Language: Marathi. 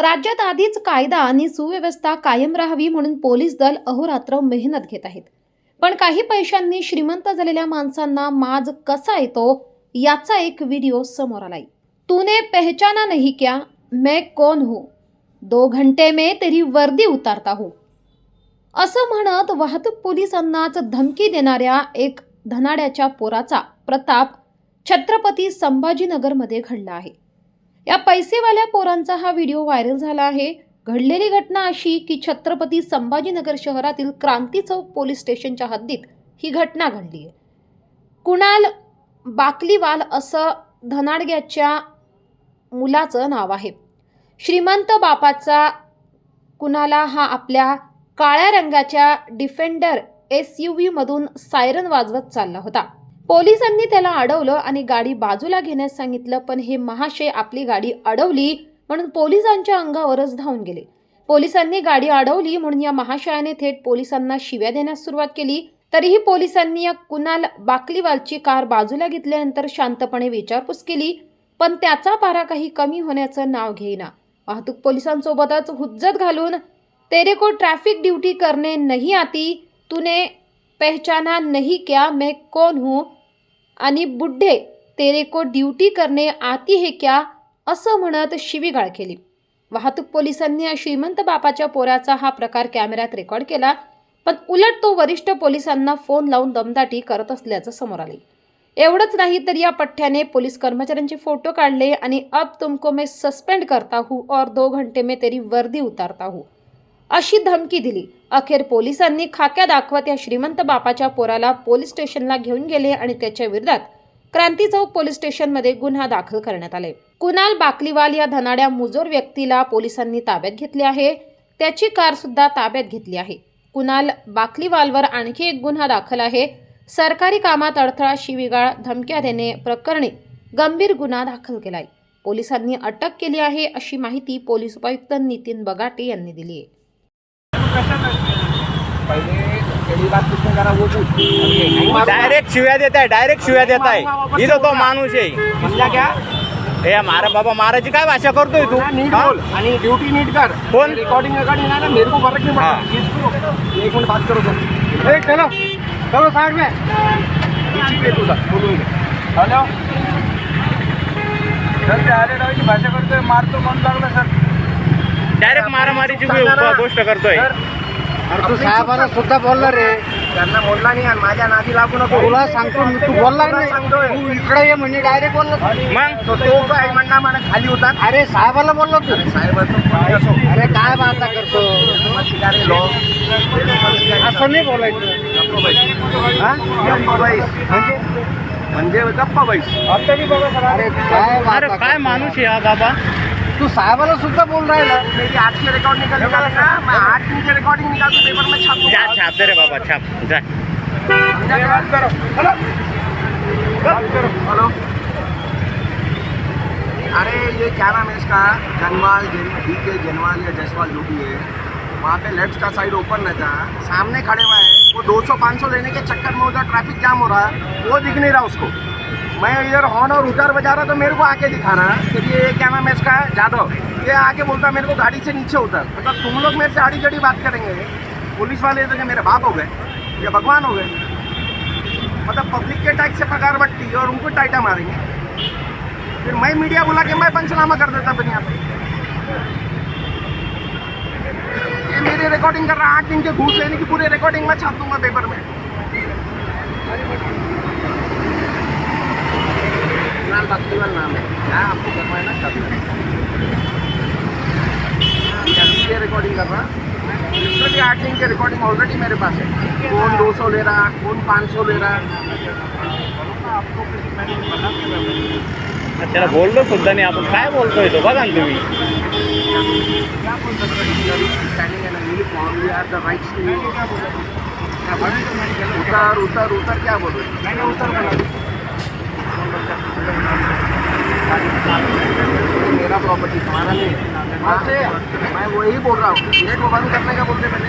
राज्यात आधीच कायदा आणि सुव्यवस्था कायम राहावी म्हणून पोलीस दल अहोरात्र मेहनत घेत आहेत. पण काही पैशांनी श्रीमंत झालेल्या माणसांना माज कसा येतो याचा एक व्हिडिओ समोर आलाय. तूने पहचाना नहीं क्या, मैं कौन हूँ, 2 घंटे में तेरी वर्दी उतारता हूँ, असं म्हणत वाहतूक पोलिसांनाच धमकी देणाऱ्या एक धनाड्याच्या पोराचा प्रताप छत्रपती संभाजीनगरमध्ये घडला आहे. या पैसेवाल्या पोरांचा हा व्हिडिओ व्हायरल झाला आहे. घडलेली घटना अशी की छत्रपती संभाजीनगर शहरातील क्रांती चौक पोलीस स्टेशनच्या हद्दीत ही घटना घडली आहे. कुणाल बाकलीवाल असं धनाडग्याच्या मुलाचं नाव आहे. श्रीमंत बापाचा कुणाला हा आपल्या काळ्या रंगाच्या डिफेंडर SUV मधून सायरन वाजवत चालला होता. पोलिसांनी त्याला अडवलं आणि गाडी बाजूला घेण्यास सांगितलं, पण हे महाशय आपली गाडी अडवली म्हणून पोलिसांच्या अंगावरच धावून गेले. पोलिसांनी गाडी अडवली म्हणून या महाशयाने थेट पोलिसांना शिव्या देण्यास सुरुवात केली. तरीही पोलिसांनी या कुणाल बाकलीवालची कार बाजूला घेतल्यानंतर शांतपणे विचारपूस केली, पण त्याचा पारा काही कमी होण्याचं नाव घेईना. वाहतूक पोलिसांसोबतच हुज्जत घालून तेरे को ट्रैफिक ड्यूटी करने नहीं आती, तूने पहचाना नहीं क्या, मैं कौन हूँ, आणि बुड्ढे तेरे को ड्यूटी करने आती है क्या, असं म्हणत शिवीगाळ केली. वाहतूक पोलिसांनी या श्रीमंत बापाच्या पोराचा हा प्रकार कॅमेऱ्यात रेकॉर्ड केला, पण उलट तो वरिष्ठ पोलिसांना फोन लावून दमदाटी करत असल्याचं समोर आले. एवढंच नाही तर या पठ्ठ्याने पोलीस कर्मचाऱ्यांचे फोटो काढले आणि अब तुमको मैं सस्पेंड करता हूँ और 2 घंटे में तेरी वर्दी उतारता हूँ अशी धमकी दिली. अखेर पोलिसांनी खाक्या दाखवत या श्रीमंत बापाच्या पोराला पोलीस स्टेशनला घेऊन गेले आणि त्याच्या विरोधात क्रांती चौक पोलीस स्टेशनमध्ये गुन्हा दाखल करण्यात आले. कुणाल बाकलीवाल या धनाड्या मुजोर व्यक्तीला पोलिसांनी ताब्यात घेतले आहे. त्याची कार सुद्धा ताब्यात घेतली आहे. कुणाल बाकलीवालवर आणखी एक गुन्हा दाखल आहे. सरकारी कामात अडथळा, शिवीगाळ, धमक्या देणे प्रकरणी गंभीर गुन्हा दाखल केलाय. पोलिसांनी अटक केली आहे अशी माहिती पोलीस उपायुक्त नितीन बगाटे यांनी दिली आहे. डायरेक्ट शिव्या देता है इधर तो माणूस आहे. समझा क्या? ए मारा बाबा, माराची काय भाषा करतोय तू? नीट बोल आणि ड्यूटी नीट कर. फोन रिकॉर्डिंग आहे ना, मेरे को फर्क नहीं पड़ता. एक मिनट बात करो तुम. ए चलो चलो साइड में. हॅलो सर, ते आले डावीची भाषा करतोय, मारतो म्हणून लागला सर. डायरेक्ट मारामारीची गोष्ट करतोय. अरे तू साहेबाला सुद्धा बोलला रे. त्यांना बोलला नाही आणि माझ्या नादी लागू नको. तुला सांगतो तू बोलला नाही. तू इकडे ये म्हणजे डायरेक्ट बोलला. मग तो काय म्हणला, मला खाली होता. अरे साहेबाला बोललो तू. अरे काय बाता करतो असं नाही बोलायचं. म्हणजे गप्पा बाईस. अरे काय माणूस आहे हा बाबा. तू साहेबाला सुद्धा बोल राहिला. मेरी आज की रिकॉर्ड निकालेगा ना, मैं 8 दिन की रिकॉर्डिंग निकाल के पेपर में छापूंगा. छाप दे रे बाबा, छाप जा. बात करो. हेलो अरे ये क्या नाम है इसका, जनवाल DK जनवाल या जसवाल जो भी है, वहाँ पे लेफ्ट का साइड ओपन रहता है. सामने खड़े हुआ है वो 200-500 लेने के चक्कर में उधर ट्रैफिक जाम हो रहा है, वो दिख नहीं रहा उसको. मैं इधर हॉर्न और उतार बजा रहा तो मेरे को आके दिखा रहा कि ये क्या नाम है इसका, जादव. ये आके बोलता मेरे को गाड़ी से नीचे उतर. मतलब तुम लोग मेरे से आड़ी जड़ी बात करेंगे. पुलिस वाले तो मेरे बाप हो गए या भगवान हो गए. मतलब पब्लिक के टैक्स से पगार बट्टी और उनको टाइटा मारेंगे. फिर मैं मीडिया बुला के मैं पंचनामा कर देता फिर यहाँ पे. ये मेरी रिकॉर्डिंग कर रहा, 8 दिन के घूस लेने की पूरी रिकॉर्डिंग मैं छाप दूंगा पेपर में. बाकलीवाल नाम है, क्या आपको करवाना चाहते हैं? ये रिकॉर्डिंग कर रहा लिटरली 8 दिन की रिकॉर्डिंग ऑलरेडी मेरे पास है. कौन 200 ले रहा, कौन 500 ले रहा. त्याला बोललो सुद्धा नाही आपण. काय बोलतोय तो बघा ना तुम्ही. क्या बोल सकते standing in uniform, we have the rights to. उतर उतर उतर क्या बोल रहे? मैंने उतर बोला. मेरा प्रॉपर्टी तुम्हारा नहीं. मैं वही बोल रहा हूँ. गेट को बंद करने का बोलते पहले.